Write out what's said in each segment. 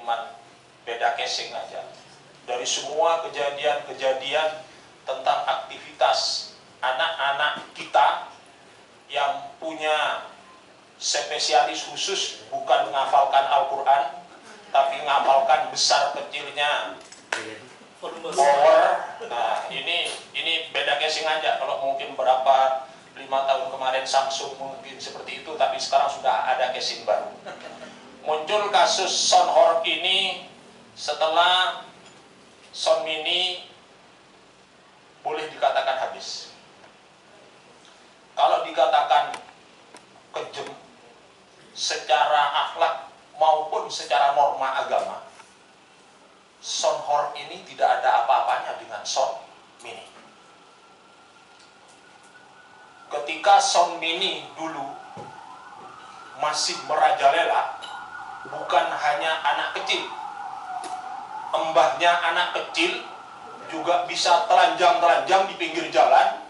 cuman beda casing aja. Dari semua kejadian-kejadian tentang aktivitas anak-anak kita yang punya spesialis khusus, bukan menghafalkan Al-Quran, tapi menghafalkan besar kecilnya power. Nah, ini beda casing aja. Kalau mungkin berapa 5 tahun kemarin Samsung mungkin seperti itu, tapi sekarang sudah ada casing baru. Muncul kasus Soundhorn ini setelah Sound Mini boleh dikatakan habis. Kalau dikatakan kejam secara akhlak maupun secara norma agama, Soundhorn ini tidak ada apa-apanya dengan Sound Mini. Ketika Sound Mini dulu masih merajalela, bukan hanya anak kecil, embahnya anak kecil juga bisa telanjang-telanjang di pinggir jalan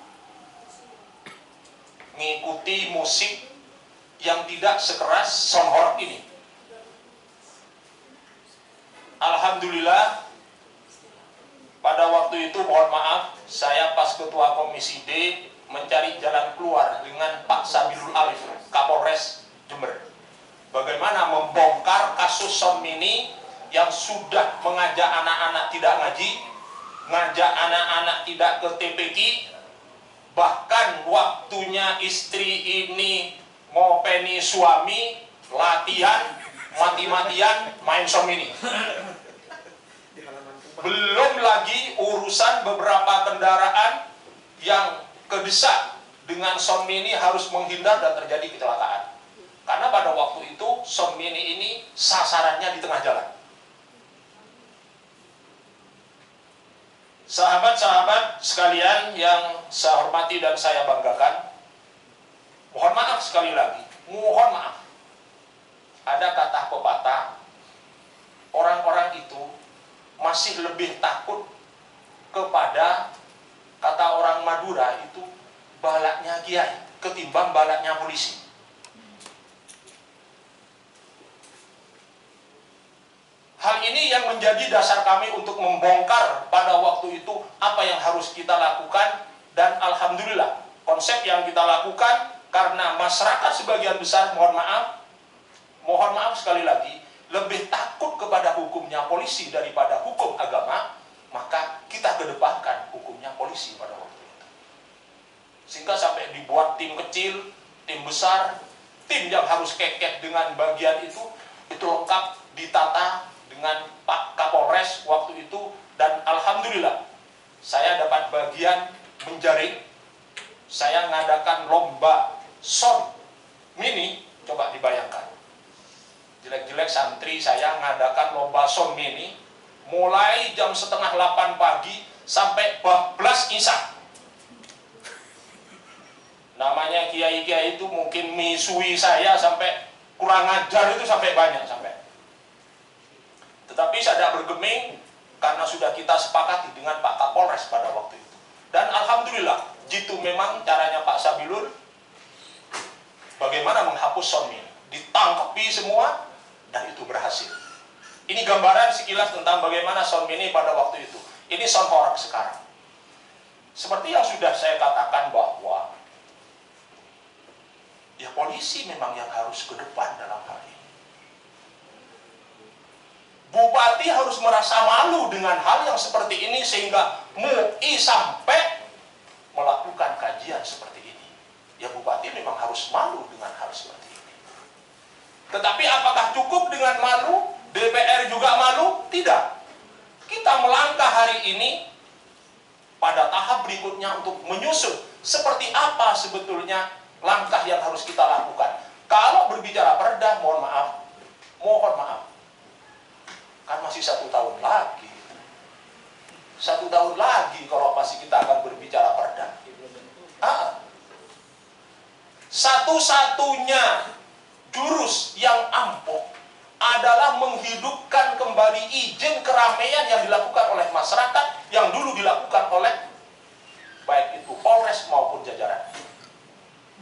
mengikuti musik yang tidak sekeras Soundhorn ini. Alhamdulillah, pada waktu itu mohon maaf, saya pas ketua komisi D mencari jalan keluar dengan Pak Sabilul Alif, Kapolres Jember. Bagaimana membongkar kasus Sound Mini yang sudah mengajak anak-anak tidak ngaji, ngajak anak-anak tidak ke TPQ, bahkan waktunya istri ini ngopeni suami, latihan, mati-matian main Sound Mini. Belum lagi urusan beberapa kendaraan yang kedesak dengan Sound Mini harus menghindar dan terjadi kecelakaan. Karena pada waktu itu Sound Mini ini sasarannya di tengah jalan. Sahabat-sahabat sekalian yang saya hormati dan saya banggakan, mohon maaf sekali lagi, mohon maaf. Ada kata pepatah, orang-orang itu masih lebih takut kepada, kata orang Madura itu, balaknya kiai ketimbang balaknya polisi. Hal ini yang menjadi dasar kami untuk membongkar pada waktu itu apa yang harus kita lakukan, dan alhamdulillah konsep yang kita lakukan, karena masyarakat sebagian besar mohon maaf sekali lagi lebih takut kepada hukumnya polisi daripada hukum agama, maka kita kedepankan hukumnya polisi pada waktu itu. Sehingga sampai dibuat tim kecil, tim besar, tim yang harus keket dengan bagian itu lengkap ditata dengan Pak Kapolres waktu itu, dan alhamdulillah saya dapat bagian menjaring. Saya ngadakan lomba Sound Mini, coba dibayangkan. Jelek-jelek santri saya ngadakan lomba Sound Mini mulai jam 7:30 pagi sampai 12 Isya. Namanya kiai-kiai itu mungkin misui saya sampai kurang ajar, itu sampai banyak sampai. Tetapi saya tidak bergeming karena sudah kita sepakati dengan Pak Kapolres pada waktu itu. Dan alhamdulillah, jitu memang caranya Pak Sabilul bagaimana menghapus Sound Mini. Ditangkapi semua dan itu berhasil. Ini gambaran sekilas tentang bagaimana Sound Mini pada waktu itu. Ini Soundhorn sekarang. Seperti yang sudah saya katakan bahwa ya polisi memang yang harus ke depan dalam hal ini. Bupati harus merasa malu dengan hal yang seperti ini sehingga MUI sampai melakukan kajian seperti ini. Ya Bupati memang harus malu dengan hal seperti ini. Tetapi apakah cukup dengan malu? DPR juga malu? Tidak. Kita melangkah hari ini pada tahap berikutnya untuk menyusun seperti apa sebetulnya langkah yang harus kita lakukan. Kalau berbicara perda, mohon maaf, kan masih 1 tahun lagi. 1 tahun lagi kalau masih kita akan berbicara perda. Satu-satunya jurus yang ampuh adalah menghidupkan kembali izin keramaian yang dilakukan oleh masyarakat, yang dulu dilakukan oleh baik itu Polres maupun jajaran.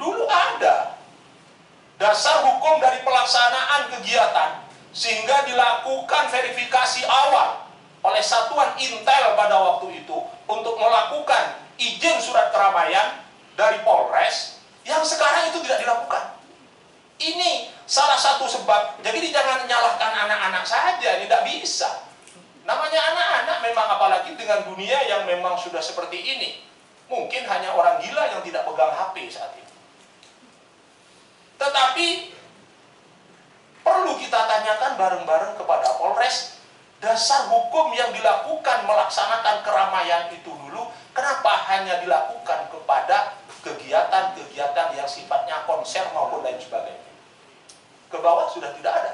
Dulu ada dasar hukum dari pelaksanaan kegiatan sehingga dilakukan verifikasi awal oleh Satuan Intel pada waktu itu untuk melakukan izin surat keramaian dari Polres, yang sekarang itu tidak dilakukan. Ini salah satu sebab. Jadi jangan menyalahkan anak-anak saja, tidak bisa. Namanya anak-anak memang, apalagi dengan dunia yang memang sudah seperti ini. Mungkin hanya orang gila yang tidak pegang HP saat ini. Tetapi perlu kita tanyakan bareng-bareng kepada Polres, dasar hukum yang dilakukan melaksanakan keramaian itu dulu, kenapa hanya dilakukan kepada kegiatan-kegiatan yang sifatnya konser maupun lain sebagainya. Ke bawah sudah tidak ada.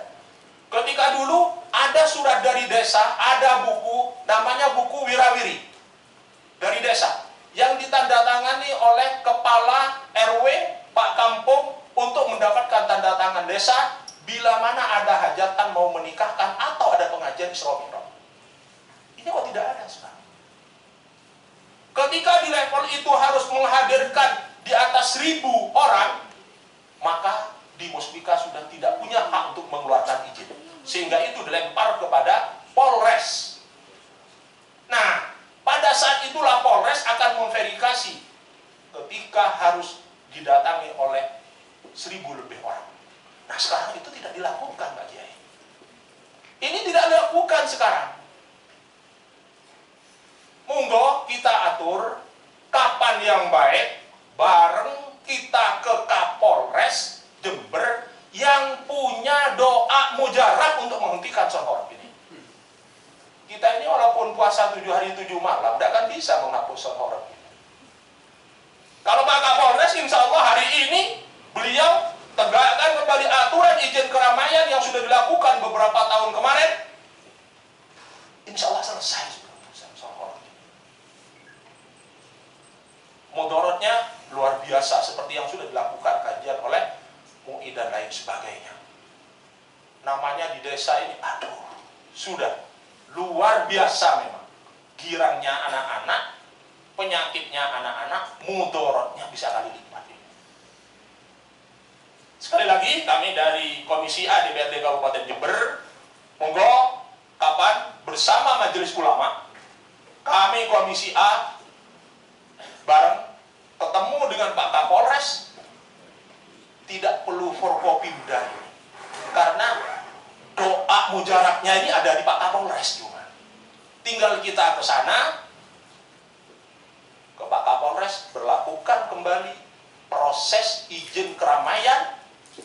Ketika dulu ada surat dari desa, ada buku, namanya buku Wirawiri dari desa, yang ditandatangani oleh kepala RW Pak Kampung untuk mendapatkan tanda tangan desa bila mana ada hajatan mau menikahkan atau ada pengajian Isra Mi'raj. Ini kok tidak ada sekarang. Ketika di level itu harus menghadirkan di atas 1.000 orang, maka di Musbika sudah tidak punya hak untuk mengeluarkan izin, sehingga itu dilempar kepada Polres. Nah, pada saat itulah Polres akan memverifikasi ketika harus didatangi oleh 1.000 lebih orang. Nah, sekarang itu tidak dilakukan, Pak Kiai. Ini tidak dilakukan sekarang. Monggo kita atur kapan yang baik, bareng kita ke Kapolres Jember yang punya doa mujarab untuk menghentikan sonhorab ini. Kita ini walaupun puasa 7 hari 7 malam, tidak akan bisa menghapus sonhorab ini. Kalau Pak Kapolres, insya Allah hari ini beliau tegakkan kembali aturan izin keramaian yang sudah dilakukan beberapa tahun kemarin, insya Allah selesai sonhorab ini. Mudorotnya luar biasa, seperti yang sudah dilakukan kajian oleh MUI dan lain sebagainya. Namanya di desa ini, aduh, sudah luar biasa memang. Girangnya anak-anak, penyakitnya anak-anak, mudorotnya bisa kali lipat. Sekali lagi, kami dari Komisi A DPRD Kabupaten Jember, monggo kapan bersama Majelis Ulama, kami Komisi A bareng ketemu dengan Pak Kapolres, tidak perlu Forkopimda ini, karena doa mujarabnya ini ada di Pak Kapolres juga. Tinggal kita ke sana, ke Pak Kapolres, berlakukan kembali proses izin keramaian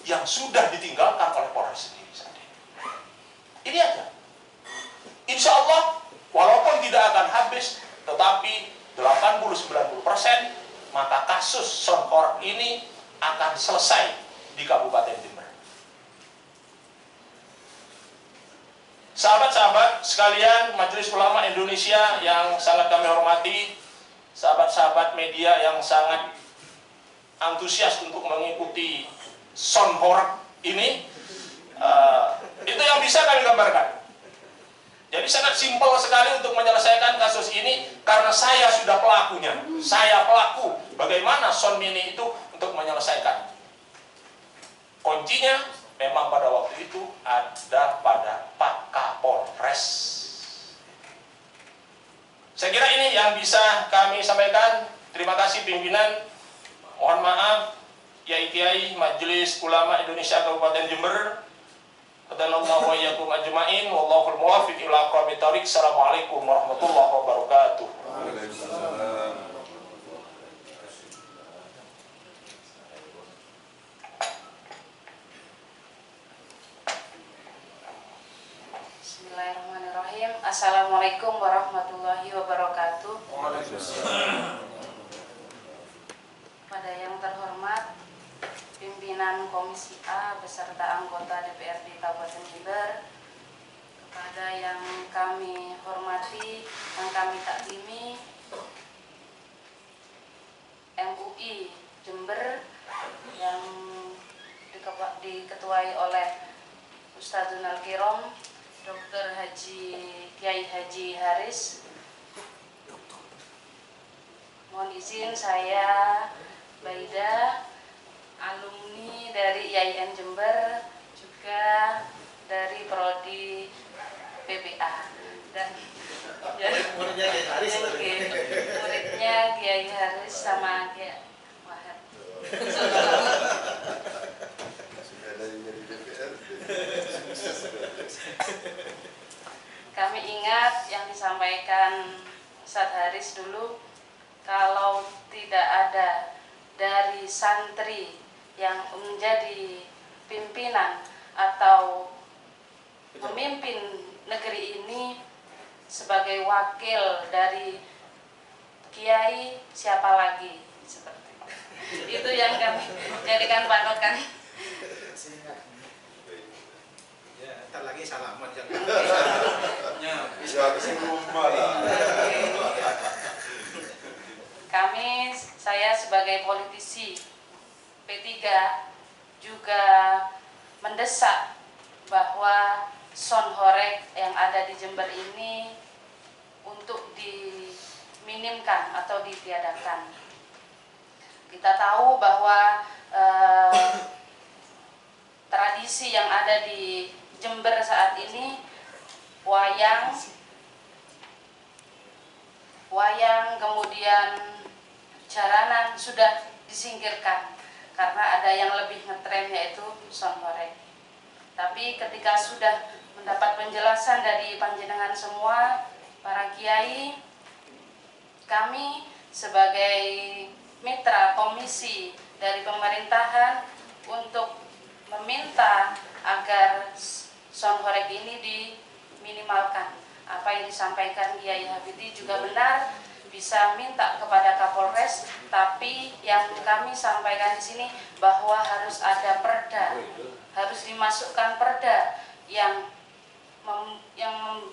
yang sudah ditinggalkan oleh Polres sendiri saat ini. Ini aja. Insya Allah, walaupun tidak akan habis, tetapi 80-90% maka kasus sonhorab ini akan selesai di Kabupaten Jember. Sahabat-sahabat sekalian, Majelis Ulama Indonesia yang sangat kami hormati, sahabat-sahabat media yang sangat antusias untuk mengikuti sonhorab ini, itu yang bisa kami gambarkan. Jadi sangat simpel sekali untuk menyelesaikan kasus ini, karena saya sudah pelakunya. Saya pelaku bagaimana Son Mini itu untuk menyelesaikan. Kuncinya memang pada waktu itu ada pada Pak Kapolres. Saya kira ini yang bisa kami sampaikan. Terima kasih pimpinan. Mohon maaf, Kiai-Kiai Majelis Ulama Indonesia Kabupaten Jember. Qadanallahu wa iyyakum ajmain, wallahul muwaffiq ila aqwamit thoriq. Assalamualaikum warahmatullahi wabarakatuh. Waalaikumsalam. Bismillahirrahmanirrahim. Assalamualaikum warahmatullahi wabarakatuh. Waalaikumsalam. Pada yang terhormat pimpinan Komisi A beserta anggota DPRD Kabupaten Jember, kepada yang kami hormati dan kami taklimi MUI Jember yang diketuai oleh Ustadzul Kiram Dr. Kiai Haji Haris. Mohon izin, saya Baida, alumni dari IAIN Jember, juga dari prodi PBA dan muridnya Kiai Haris. muridnya Kiai Haris sama Kiai Wahab. Sudah dari DPR. Kami ingat yang disampaikan Ustadz Haris dulu, kalau tidak ada dari santri yang menjadi pimpinan atau memimpin negeri ini sebagai wakil dari kiai, siapa lagi, seperti itu yang kami jadikan patokan. Ya, ntar lagi salaman jangan. Ya, rumah lah. Saya sebagai politisi P3 juga mendesak bahwa Sonhorek yang ada di Jember ini untuk diminimkan atau ditiadakan. Kita tahu bahwa tradisi yang ada di Jember saat ini wayang kemudian jaranan sudah disingkirkan karena ada yang lebih ngetren yaitu Sonhorek. Tapi ketika sudah mendapat penjelasan dari panjenengan semua para kiai, kami sebagai mitra komisi dari pemerintahan untuk meminta agar Sonhorek ini diminimalkan. Apa yang disampaikan Kiai Habibie juga benar, bisa minta kepada Kapolres, tapi yang kami sampaikan di sini bahwa harus ada perda, harus dimasukkan perda yang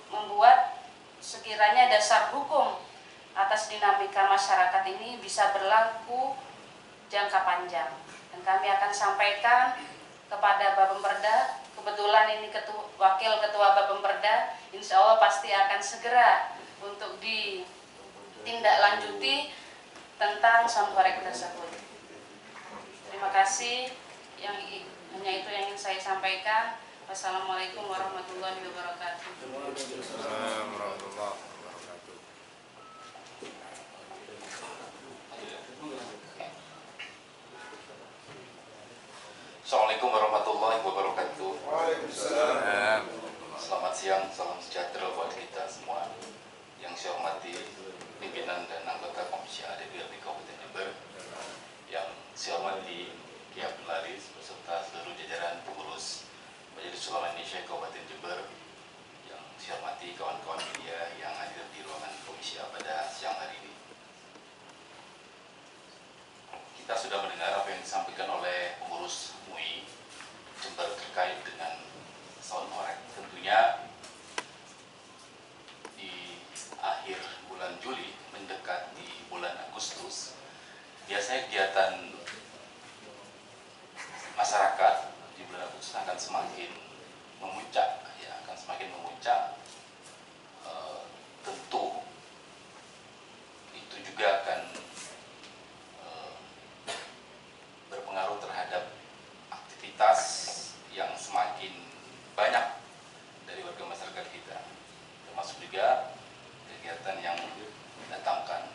membuat sekiranya dasar hukum atas dinamika masyarakat ini bisa berlaku jangka panjang. Dan kami akan sampaikan kepada Bapemperda, kebetulan ini wakil ketua Bapemperda, insya Allah pasti akan segera untuk ditindaklanjuti tentang Sonhorek tersebut. Terima kasih, hanya itu yang ingin saya sampaikan. Wassalamualaikum warahmatullahi wabarakatuh. Assalamualaikum warahmatullahi wabarakatuh. Waalaikumsalam. Selamat siang, salam sejahtera buat kita semua. Yang saya hormati pimpinan dan anggota Komisi A DPRD Kabupaten Jember, yang saya hormati Kiai Abdul Haris beserta seluruh jajaran pengurus Majelis Ulama Indonesia Kabupaten Jember, yang saya hormati kawan-kawan media yang hadir di ruangan Komisi A pada siang hari ini. Kita sudah mendengar apa yang disampaikan oleh pengurus MUI Jember terkait dengan Sonhorek. Tentunya di akhir bulan Juli mendekati bulan Agustus, biasanya kegiatan masyarakat di bulan Agustus akan semakin memuncak, ya, akan semakin memuncak. Tentu itu juga akan berpengaruh terhadap aktivitas yang semakin banyak dari warga masyarakat kita, termasuk juga kegiatan yang mendatangkan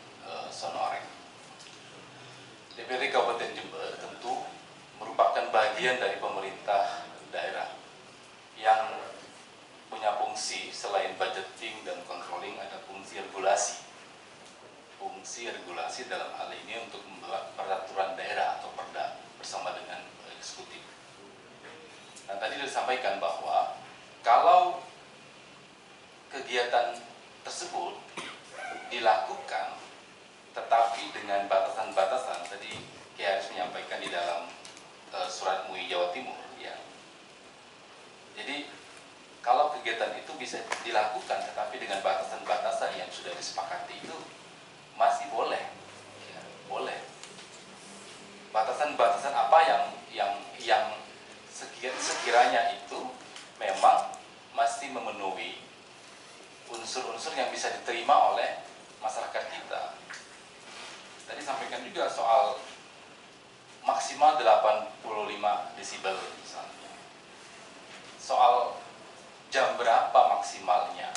Sonhorek. DPRD Kabupaten Jember tentu merupakan bagian dari pemerintah daerah yang punya fungsi selain budgeting dan controlling, ada fungsi regulasi. Fungsi regulasi dalam hal ini untuk membuat peraturan daerah atau perda bersama dengan eksekutif. Dan tadi disampaikan bahwa kalau kegiatan tersebut dilakukan tetapi dengan batasan-batasan, tadi Kiai harus menyampaikan di dalam surat MUI Jawa Timur, ya. Jadi kalau kegiatan itu bisa dilakukan tetapi dengan batasan-batasan yang sudah disepakati, itu masih boleh, ya, boleh. Batasan-batasan apa yang sekiranya itu memang masih memenuhi unsur-unsur yang bisa diterima oleh masyarakat kita. Tadi sampaikan juga soal maksimal 85 desibel misalnya. Soal jam berapa maksimalnya,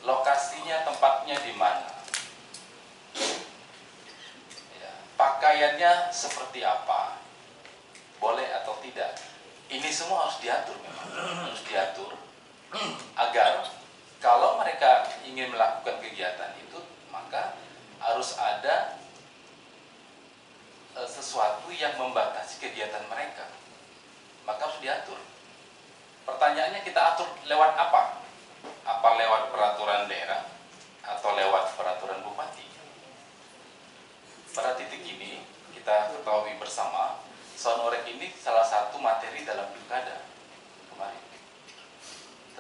lokasinya, tempatnya di mana, ya, pakaiannya seperti apa, boleh atau tidak. Ini semua harus diatur, memang harus diatur agar kalau mereka ingin melakukan kegiatan itu, maka harus ada sesuatu yang membatasi kegiatan mereka, maka harus diatur. Pertanyaannya, kita atur lewat apa? Apa lewat peraturan daerah atau lewat peraturan bupati? Pada titik ini kita ketahui bersama, sound orek ini salah satu materi dalam pilkada kemarin.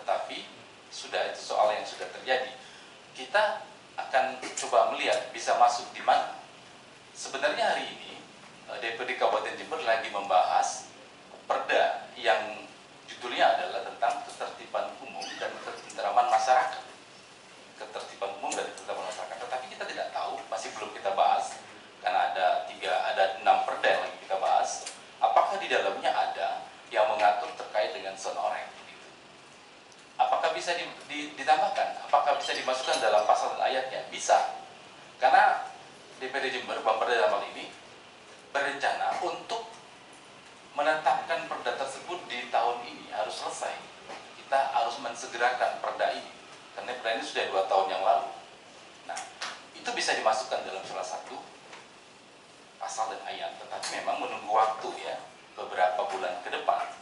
Tetapi sudah, itu soal yang sudah terjadi. Kita akan coba melihat bisa masuk di mana. Sebenarnya hari ini DPD Kabupaten Jember lagi membahas perda yang judulnya adalah tentang ketertiban umum dan ketentraman masyarakat. Ketertiban umum dan ketentraman masyarakat. Tetapi kita tidak tahu, masih belum kita bahas, karena ada 6 perda yang lagi kita bahas. Apakah di dalamnya ada yang mengatur terkait dengan sound orek? Apakah bisa ditambahkan? Apakah bisa dimasukkan dalam pasal dan ayatnya? Bisa. Karena DPD Jember, Bapperda dalam hal ini, berencana untuk menetapkan perda tersebut di tahun ini harus selesai. Kita harus mensegerakan perda ini, karena perda ini sudah 2 tahun yang lalu. Nah, itu bisa dimasukkan dalam salah satu pasal dan ayat, tetapi memang menunggu waktu ya, beberapa bulan ke depan.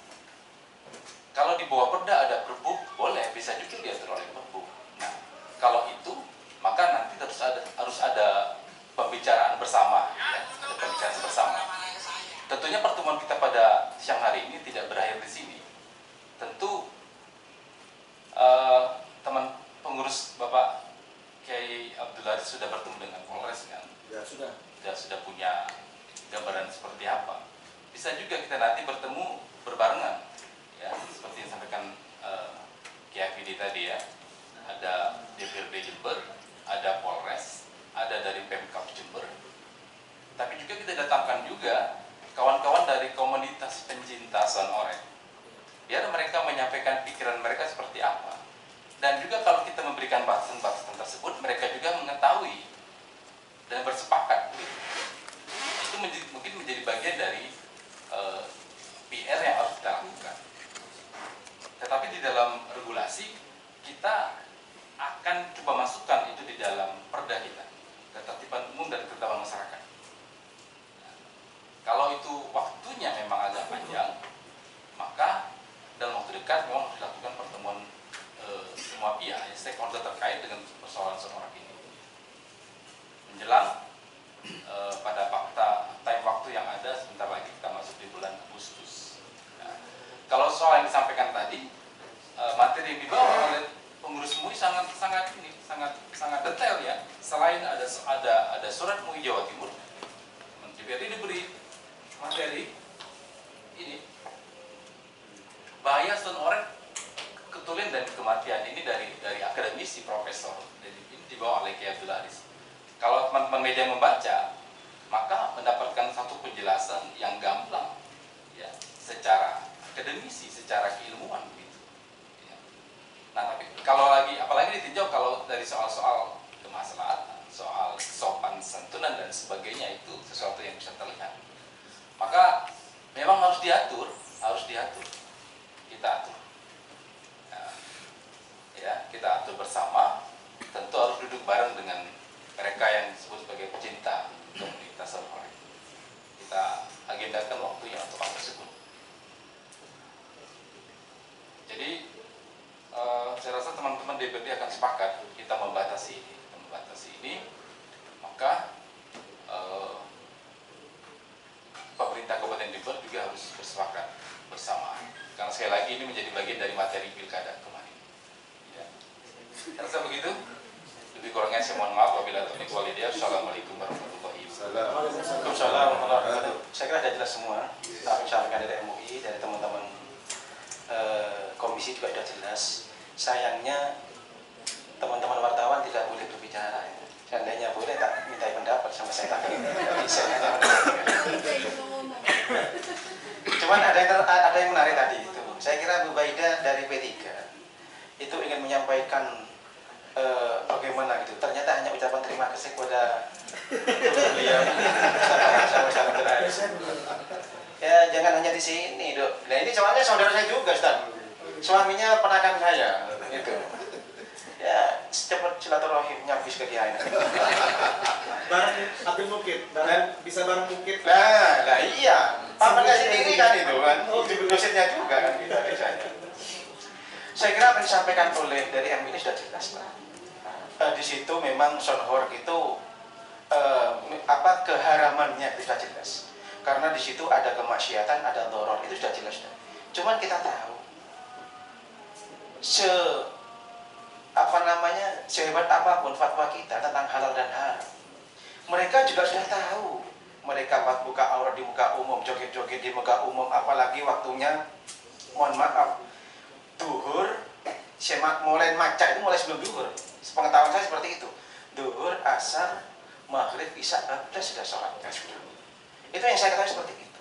Kalau di bawah perda ada perbu, boleh, bisa juga diatur oleh perbu. Nah, kalau itu, maka nanti harus ada pembicaraan bersama, ya, ada pembicaraan bersama. Tentunya pertemuan kita pada siang hari ini tidak berakhir di sini. Tentu teman pengurus Bapak Kiai Abdul Aziz sudah bertemu dengan Polres kan? Ya, sudah. Sudah punya gambaran seperti apa. Bisa juga kita nanti bertemu berbarengan, ya, seperti yang disampaikan Kiai Fidi tadi ya. Ada DPRD Jember, ada Polres, ada dari Pemkab Jember. Tapi juga kita datangkan juga kawan-kawan dari komunitas pencinta sound orek, biar mereka menyampaikan pikiran mereka seperti apa. Dan juga kalau kita memberikan batasan-batasan tersebut, mereka juga mengetahui dan bersepakat. Itu mungkin menjadi bagian dari PR yang harus kita lakukan. Tetapi di dalam regulasi, kita akan coba masukkan itu di dalam perda kita, ketertiban umum dan ketertiban masyarakat. Kalau itu waktunya memang agak panjang, maka dalam waktu dekat memang harus dilakukan pertemuan semua pihak, stakeholder terkait dengan persoalan sound orek ini. Menjelang pada time waktu yang ada, sebentar lagi kita masuk di bulan Agustus. Nah, kalau soal yang disampaikan tadi, materi yang dibawa oleh pengurus MUI sangat detail ya. Selain ada surat MUI Jawa Timur, DPRD diberi materi ini, bahaya sound orek, ketulian dan kematian, ini dari akademisi profesor, jadi ini dibawa oleh Kiai Abdul Aziz. Kalau teman-teman media membaca, maka mendapatkan satu penjelasan yang gamblang ya, secara akademisi, secara keilmuan begitu ya. Nah, tapi kalau apalagi ditinjau kalau dari soal-soal kemaslahatan, soal sopan santunan dan sebagainya, itu sesuatu yang bisa terlihat. Maka memang harus diatur, kita atur. Nah, ya, kita atur bersama. Tentu harus duduk bareng dengan mereka yang disebut sebagai pecinta komunitas sound orek. Kita agendakan waktunya untuk hal tersebut. Jadi saya rasa teman-teman DPD akan sepakat kita membatasi ini, maka pemerintah Kabupaten Jember juga harus bersepakat bersama. Karena sekali lagi ini menjadi bagian dari materi pilkada kemarin. Ya. Saya rasa begitu. Lebih kurangnya saya mohon maaf. Wabillahi taufiq wal hidayah. Assalamualaikum warahmatullahi wabarakatuh. Waalaikumsalam warahmatullahi wabarakatuh. Saya kira sudah jelas semua. Apa yang disampaikan dari MUI, dari teman-teman komisi juga sudah jelas. Sayangnya teman-teman wartawan tidak boleh berbicara. Seandainya boleh tak minta pendapat sama saya tak bisa. Cuman ada yang menarik tadi itu. Saya kira Bu Baida dari P3 menyampaikan bagaimana gitu. Ternyata hanya ucapan terima kasih kepada beliau. Sama-sama terakhir. Ya jangan hanya di sini, Dok. Nah ini soalnya saudara saya juga, Ustaz. Suaminya ponakan saya, gitu. Ya cepat silaturahim nyabis ke dia. Bareng Abdul Mukid, bisa bareng Mukid. Lah iya. Pamannya sendiri kan itu kan. Dosennya juga kan kita biasanya. Saya kira apa yang disampaikan oleh dari M ini sudah jelas, Pak. Di situ memang sonhor itu keharamannya itu sudah jelas. Karena di situ ada kemaksiatan, ada doror, itu sudah jelas. Cuman kita tahu sehebat apapun fatwa kita tentang halal dan haram, mereka juga sudah tahu. Mereka buka aurat di muka umum, joget-joget di muka umum, apalagi waktunya, mohon maaf, duhur, mulai maca itu mulai sebelum duhur. Sepengetahuan saya seperti itu. Duhur, asar, maghrib, isya, bablas sudah sholat. Itu yang saya ketahui seperti itu.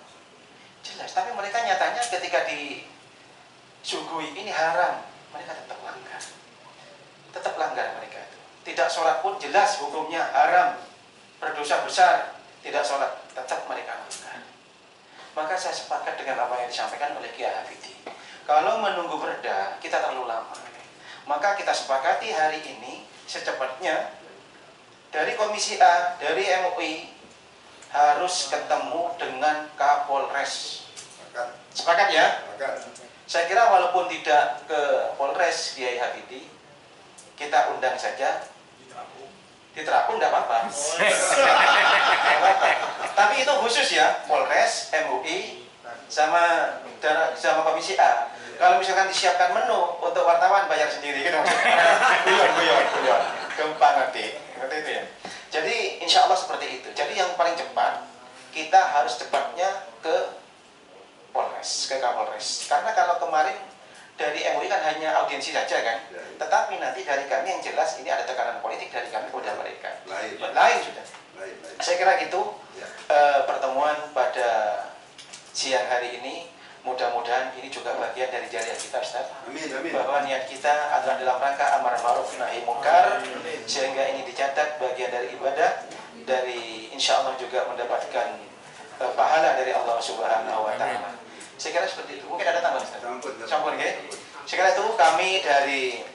Jelas, tapi mereka nyatanya ketika disuguhi ini haram, mereka tetap langgar. Tetap langgar mereka itu. Tidak sholat pun jelas hukumnya haram, berdosa besar. Tidak sholat, tetap mereka langgar. Maka saya sepakat dengan apa yang disampaikan oleh Kiai Hafidhi. Kalau menunggu berda, kita terlalu lama. Maka kita sepakati hari ini secepatnya dari Komisi A, dari MUI harus ketemu dengan Kapolres. Sepakat ya? Saya kira walaupun tidak ke Polres Kiai Hafidhi, kita undang saja. Di Terapung tidak apa-apa. Tapi itu khusus ya, Polres, MUI, sama Komisi A. Kalau misalkan disiapkan menu untuk wartawan bayar sendiri gitu. Guyon. Gampang nanti. Seperti itu ya. Jadi insya Allah seperti itu. Jadi yang paling cepat kita harus cepatnya ke Polres, ke Kapolres. Karena kalau kemarin dari MUI kan hanya audiensi saja kan. Tetapi nanti dari kami yang jelas ini ada tekanan politik dari kami kepada mereka. Lain sudah. Saya kira gitu pertemuan pada siang hari ini. Mudah-mudahan ini juga bagian dari jariah kita, Ustaz. Amin. Bahwa niat kita adalah dalam rangka amar ma'ruf nahi munkar, sehingga ini dicatat bagian dari ibadah, dari insya Allah juga mendapatkan pahala dari Allah Subhanahu wa Ta'ala. Saya kira seperti itu. Mungkin ada tambahan, Ustaz? Campur, ya? Saya kira itu kami dari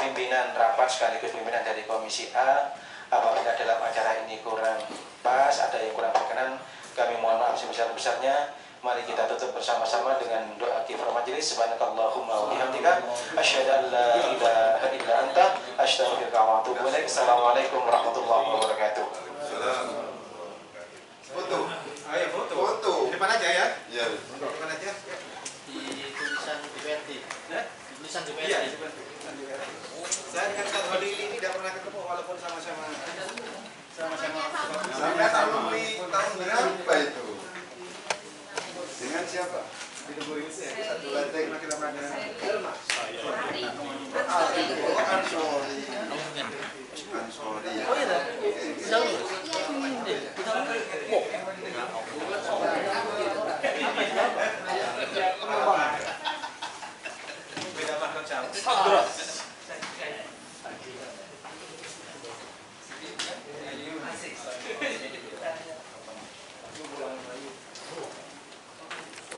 pimpinan rapat sekaligus pimpinan dari Komisi A, apabila dalam acara ini kurang pas, ada yang kurang berkenan, kami mohon maaf sebesar-besarnya. Mari kita tutup bersama-sama dengan doa kifar majelis. Subhanakallahumma wa bihamdika asyhadu an la ilaha illa anta astaghfiruka wa atubu ilaik. Assalamualaikum warahmatullahi wabarakatuh. Foto. Ayo foto. Foto. Depan aja ya. Iya. Depan aja. Di tulisan DPRD. Tulisan DPRD. Iya. Saya dengan Ustaz Hadi ini tidak pernah ketemu walaupun sama-sama. Sampai tahun berapa itu? Dengan siapa? Satu lantai. Ansori. Oh iya, jauh. Beda banget jauh.